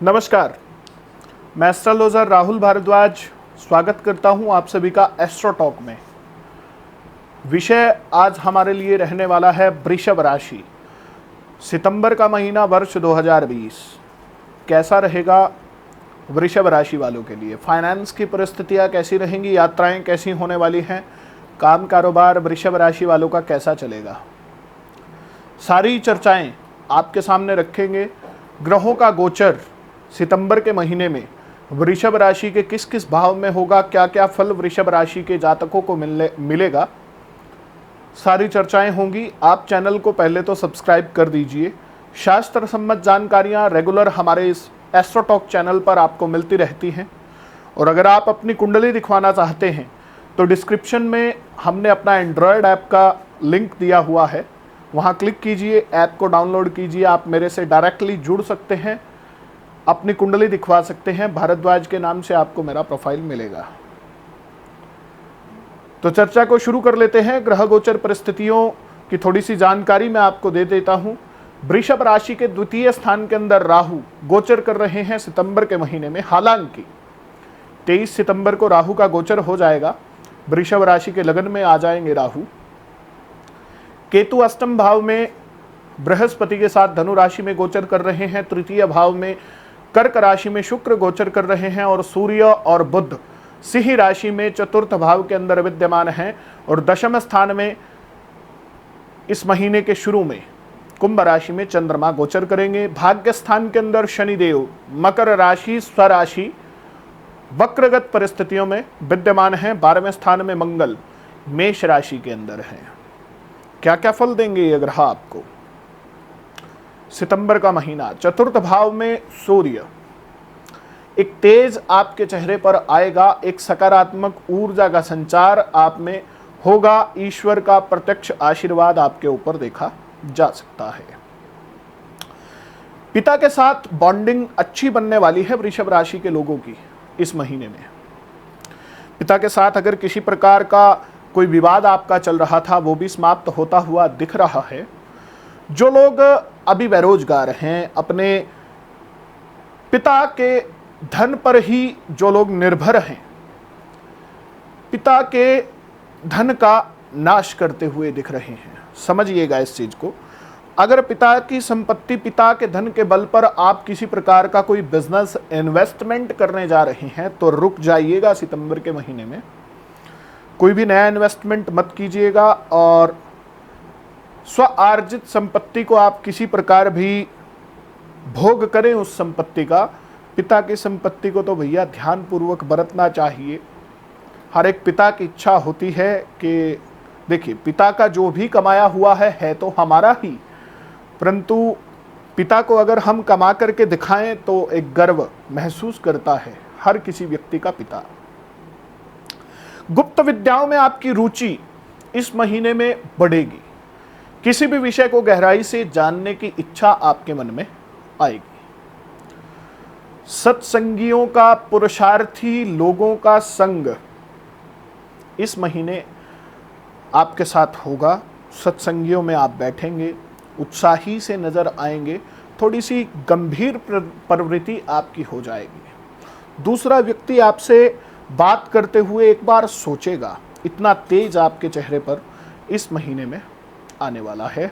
नमस्कार, मैं एस्ट्रोलॉजर राहुल भारद्वाज स्वागत करता हूं आप सभी का एस्ट्रो टॉक में। विषय आज हमारे लिए रहने वाला है वृषभ राशि। सितंबर का महीना वर्ष 2020 कैसा रहेगा वृषभ राशि वालों के लिए। फाइनेंस की परिस्थितियां कैसी रहेंगी, यात्राएं कैसी होने वाली हैं, काम कारोबार वृषभ राशि वालों का कैसा चलेगा, सारी चर्चाएं आपके सामने रखेंगे। ग्रहों का गोचर सितंबर के महीने में वृषभ राशि के किस किस भाव में होगा, क्या क्या फल वृषभ राशि के जातकों को मिलेगा, सारी चर्चाएं होंगी। आप चैनल को पहले तो सब्सक्राइब कर दीजिए। शास्त्र सम्मत जानकारियां रेगुलर हमारे इस एस्ट्रो टॉक चैनल पर आपको मिलती रहती हैं। और अगर आप अपनी कुंडली दिखवाना चाहते हैं तो डिस्क्रिप्शन में हमने अपना एंड्रॉयड ऐप का लिंक दिया हुआ है, वहां क्लिक कीजिए, ऐप को डाउनलोड कीजिए। आप मेरे से डायरेक्टली जुड़ सकते हैं, अपनी कुंडली दिखवा सकते हैं। भारद्वाज के नाम से आपको मेरा प्रोफाइल मिलेगा। तो चर्चा को शुरू कर लेते हैं। ग्रह गोचर परिस्थितियों की थोड़ी सी जानकारी मैं आपको दे देता हूं। वृषभ राशि के द्वितीय स्थान के अंदर राहु गोचर कर रहे हैं सितंबर के महीने में। हालांकि 23 सितंबर को राहु का गोचर हो जाएगा, वृषभ राशि के लगन में आ जाएंगे राहु। केतु अष्टम भाव में बृहस्पति के साथ धनु राशि में गोचर कर रहे हैं। तृतीय भाव में कर्क राशि में शुक्र गोचर कर रहे हैं और सूर्य और बुध सिंह राशि में चतुर्थ भाव के अंदर विद्यमान हैं। और दशम स्थान में इस महीने के शुरू में कुंभ राशि में चंद्रमा गोचर करेंगे। भाग्य स्थान के अंदर शनिदेव मकर राशि स्वराशि वक्रगत परिस्थितियों में विद्यमान हैं। 12वें स्थान में मंगल मेष राशि के अंदर हैं। क्या क्या फल देंगे ये ग्रह आपको सितंबर का महीना। चतुर्थ भाव में सूर्य, एक तेज आपके चेहरे पर आएगा, एक सकारात्मक ऊर्जा का संचार आप में होगा। ईश्वर का प्रत्यक्ष आशीर्वाद आपके ऊपर देखा जा सकता है। पिता के साथ बॉन्डिंग अच्छी बनने वाली है वृषभ राशि के लोगों की इस महीने में। पिता के साथ अगर किसी प्रकार का कोई विवाद आपका चल रहा था वो भी समाप्त होता हुआ दिख रहा है। जो लोग अभी बेरोजगार हैं, अपने पिता के धन पर ही जो लोग निर्भर हैं, पिता के धन का नाश करते हुए दिख रहे हैं। समझिएगा इस चीज को। अगर पिता की संपत्ति, पिता के धन के बल पर आप किसी प्रकार का कोई बिजनेस इन्वेस्टमेंट करने जा रहे हैं तो रुक जाइएगा। सितंबर के महीने में कोई भी नया इन्वेस्टमेंट मत कीजिएगा। और स्व आर्जित संपत्ति को आप किसी प्रकार भी भोग करें उस संपत्ति का। पिता की संपत्ति को तो भैया ध्यान पूर्वक बरतना चाहिए। हर एक पिता की इच्छा होती है कि देखिए, पिता का जो भी कमाया हुआ है तो हमारा ही, परंतु पिता को अगर हम कमा करके दिखाएं तो एक गर्व महसूस करता है हर किसी व्यक्ति का पिता। गुप्त विद्याओं में आपकी रुचि इस महीने में बढ़ेगी। किसी भी विषय को गहराई से जानने की इच्छा आपके मन में आएगी। सत्संगियों का, पुरुषार्थी लोगों का संग इस महीने आपके साथ होगा। सत्संगियों में आप बैठेंगे, उत्साही से नजर आएंगे। थोड़ी सी गंभीर प्रवृत्ति आपकी हो जाएगी। दूसरा व्यक्ति आपसे बात करते हुए एक बार सोचेगा। इतना तेज आपके चेहरे पर इस महीने में आने वाला है।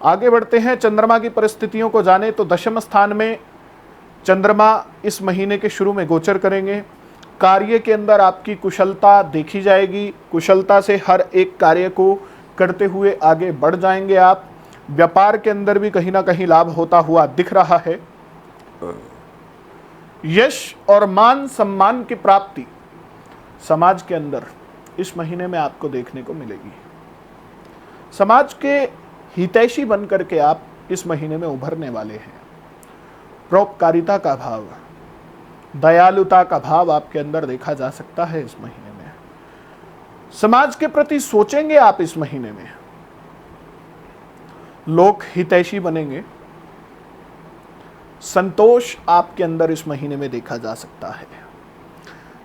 आगे बढ़ते हैं, चंद्रमा की परिस्थितियों को जाने तो दशम स्थान में चंद्रमा इस महीने के शुरू में गोचर करेंगे। कार्य के अंदर आपकी कुशलता देखी जाएगी। कुशलता से हर एक कार्य को करते हुए आगे बढ़ जाएंगे आप। व्यापार के अंदर भी कहीं ना कहीं लाभ होता हुआ दिख रहा है। यश और मान सम्मान की प्राप्ति समाज के अंदर इस महीने में आपको देखने को मिलेगी। समाज के हितैषी बनकर के आप इस महीने में उभरने वाले हैं। परोपकारिता का भाव, दयालुता का भाव आपके अंदर देखा जा सकता है इस महीने में। समाज के प्रति सोचेंगे आप इस महीने में। लोक हितैषी बनेंगे। संतोष आपके अंदर इस महीने में देखा जा सकता है।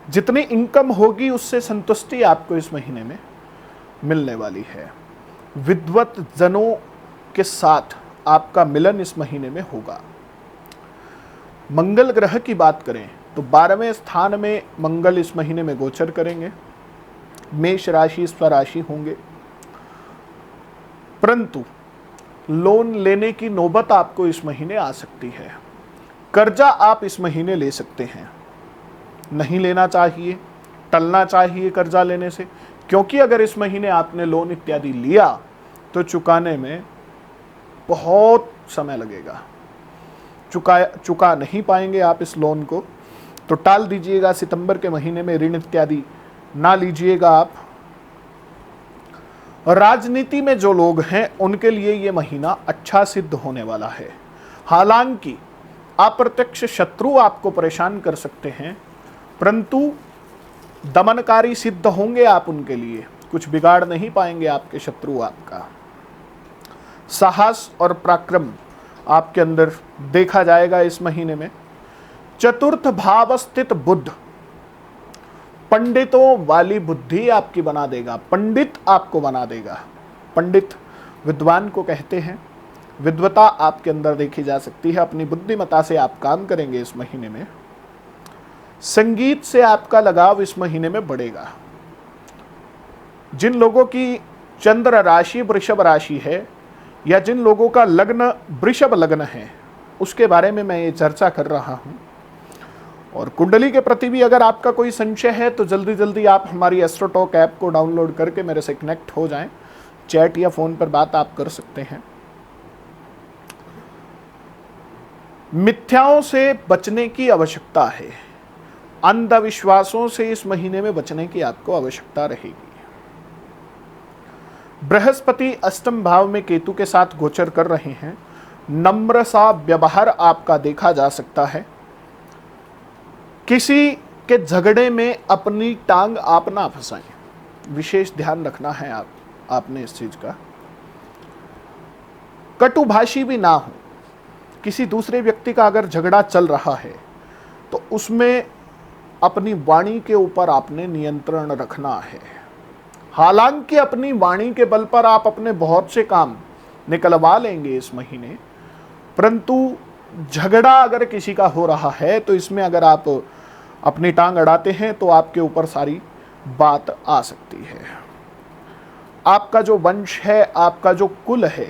जितनी इनकम होगी उससे संतुष्टि आपको इस महीने में मिलने वाली है। विद्वत जनों के साथ आपका मिलन इस महीने में होगा। मंगल ग्रह की बात करें तो 12वें स्थान में मंगल इस महीने में गोचर करेंगे, मेष राशि स्वराशि होंगे। परंतु लोन लेने की नौबत आपको इस महीने आ सकती है। कर्जा आप इस महीने ले सकते हैं, नहीं लेना चाहिए, टलना चाहिए कर्जा लेने से, क्योंकि अगर इस महीने आपने लोन इत्यादि लिया तो चुकाने में बहुत समय लगेगा, चुका नहीं पाएंगे आप इस लोन को, तो टाल दीजिएगा। सितंबर के महीने में ऋण इत्यादि ना लीजिएगा आप। राजनीति में जो लोग हैं उनके लिए ये महीना अच्छा सिद्ध होने वाला है। हालांकि अप्रत्यक्ष शत्रु आपको परेशान कर सकते हैं, परंतु दमनकारी सिद्ध होंगे आप उनके लिए, कुछ बिगाड़ नहीं पाएंगे आपके शत्रु आपका। साहस और पराक्रम आपके अंदर देखा जाएगा इस महीने में। चतुर्थ भाव स्थित बुध पंडितों वाली बुद्धि आपकी बना देगा, पंडित आपको बना देगा। पंडित विद्वान को कहते हैं। विद्वता आपके अंदर देखी जा सकती है, अपनी बुद्धिमत्ता से आप काम करेंगे इस महीने में। संगीत से आपका लगाव इस महीने में बढ़ेगा। जिन लोगों की चंद्र राशि वृषभ राशि है या जिन लोगों का लग्न वृषभ लग्न है, उसके बारे में मैं ये चर्चा कर रहा हूं। और कुंडली के प्रति भी अगर आपका कोई संशय है तो जल्दी जल्दी आप हमारी एस्ट्रोटॉक ऐप को डाउनलोड करके मेरे से कनेक्ट हो जाएं। चैट या फोन पर बात आप कर सकते हैं। मिथ्याओं से बचने की आवश्यकता है, अंधविश्वासों से इस महीने में बचने की आपको आवश्यकता रहेगी। बृहस्पति अष्टम भाव में केतु के साथ गोचर कर रहे हैं। नम्र सा व्यवहार आपका देखा जा सकता है। किसी के झगड़े में अपनी टांग आप ना फंसाएं, विशेष ध्यान रखना है आपने इस चीज का। कटुभाषी भी ना हो। किसी दूसरे व्यक्ति का अगर झगड़ा चल रहा है तो उसमें अपनी वाणी के ऊपर आपने नियंत्रण रखना है। हालांकि अपनी वाणी के बल पर आप अपने बहुत से काम निकलवा लेंगे इस महीने, परंतु झगड़ा अगर किसी का हो रहा है तो इसमें अगर आप अपनी टांग अड़ाते हैं तो आपके ऊपर सारी बात आ सकती है। आपका जो वंश है, आपका जो कुल है,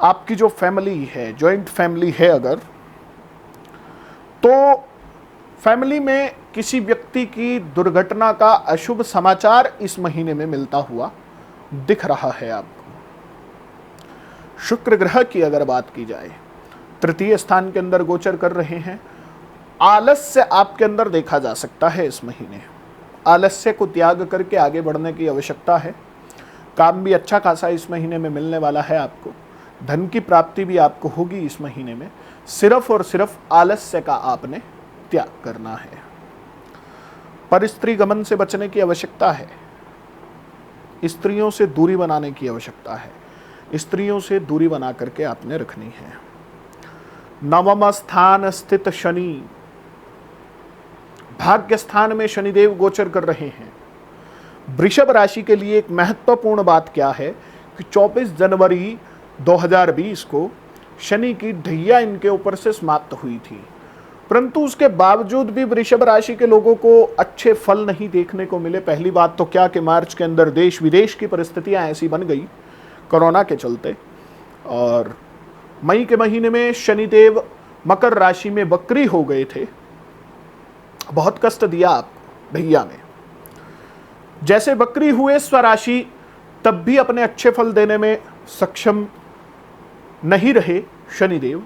आपकी जो फैमिली है, जॉइंट फैमिली है अगर, तो फैमिली में किसी व्यक्ति की दुर्घटना का अशुभ समाचार इस महीने में मिलता हुआ दिख रहा है आपको। शुक्र ग्रह की अगर बात की जाए, तृतीय स्थान के अंदर गोचर कर रहे हैं। आलस्य आपके अंदर देखा जा सकता है इस महीने। आलस्य को त्याग करके आगे बढ़ने की आवश्यकता है। काम भी अच्छा खासा इस महीने में मिलने वाला है आपको। धन की प्राप्ति भी आपको होगी इस महीने में। सिर्फ और सिर्फ आलस्य का आपने त्याग करना है। पर स्त्री गमन से बचने की आवश्यकता है। स्त्रियों से दूरी बनाने की आवश्यकता है। स्त्रियों से दूरी बना करके आपने रखनी है। नवम स्थान स्थित शनि, भाग्य स्थान में शनिदेव गोचर कर रहे हैं। वृषभ राशि के लिए एक महत्वपूर्ण बात क्या है कि 24 जनवरी 2020 को शनि की ढैया इनके ऊपर से समाप्त हुई थी, परंतु उसके बावजूद भी वृषभ राशि के लोगों को अच्छे फल नहीं देखने को मिले। पहली बात तो क्या कि मार्च के अंदर देश विदेश की परिस्थितियां ऐसी बन गई कोरोना के चलते, और मई के महीने में शनिदेव मकर राशि में वक्री हो गए थे। बहुत कष्ट दिया आप ढैया में। जैसे वक्री हुए स्वराशि, तब भी अपने अच्छे फल देने में सक्षम नहीं रहे शनिदेव।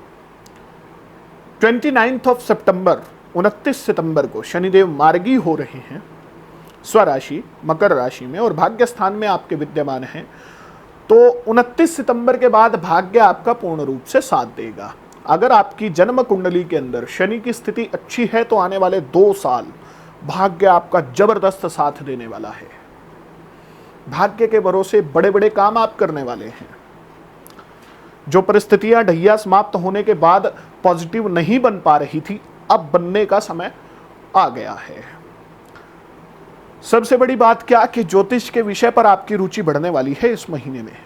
29 सितंबर 29 सितंबर को शनिदेव मार्गी हो रहे हैं स्वराशि मकर राशि में, और भाग्य स्थान में आपके विद्यमान हैं। तो 29 सितंबर के बाद भाग्य आपका पूर्ण रूप से साथ देगा। अगर आपकी जन्म कुंडली के अंदर शनि की स्थिति अच्छी है तो आने वाले 2 साल भाग्य आपका जबरदस्त साथ देने वाला है। भाग्य के भरोसे बड़े बड़े काम आप करने वाले हैं। जो परिस्थितियां ढैया समाप्त होने के बाद पॉजिटिव नहीं बन पा रही थी, अब बनने का समय आ गया है। सबसे बड़ी बात क्या कि ज्योतिष के विषय पर आपकी रुचि बढ़ने वाली है इस महीने में।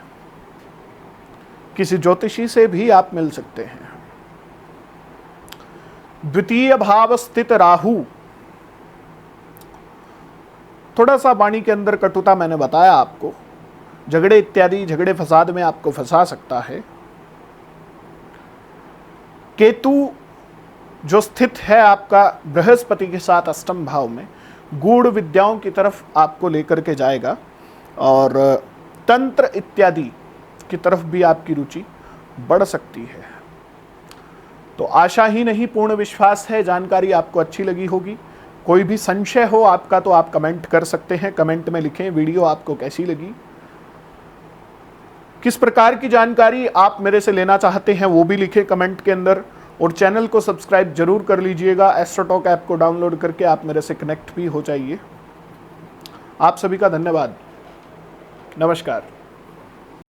किसी ज्योतिषी से भी आप मिल सकते हैं। द्वितीय भाव स्थित राहु, थोड़ा सा वाणी के अंदर कटुता मैंने बताया आपको, झगड़े इत्यादि, झगड़े फसाद में आपको फंसा सकता है। केतु जो स्थित है आपका बृहस्पति के साथ अष्टम भाव में, गूढ़ विद्याओं की तरफ आपको लेकर के जाएगा और तंत्र इत्यादि की तरफ भी आपकी रुचि बढ़ सकती है। तो आशा ही नहीं, पूर्ण विश्वास है जानकारी आपको अच्छी लगी होगी। कोई भी संशय हो आपका तो आप कमेंट कर सकते हैं, कमेंट में लिखें वीडियो आपको कैसी लगी, किस प्रकार की जानकारी आप मेरे से लेना चाहते हैं वो भी लिखें कमेंट के अंदर। और चैनल को सब्सक्राइब जरूर कर लीजिएगा। एस्ट्रोटॉक ऐप को डाउनलोड करके आप मेरे से कनेक्ट भी हो जाइए। आप सभी का धन्यवाद। नमस्कार।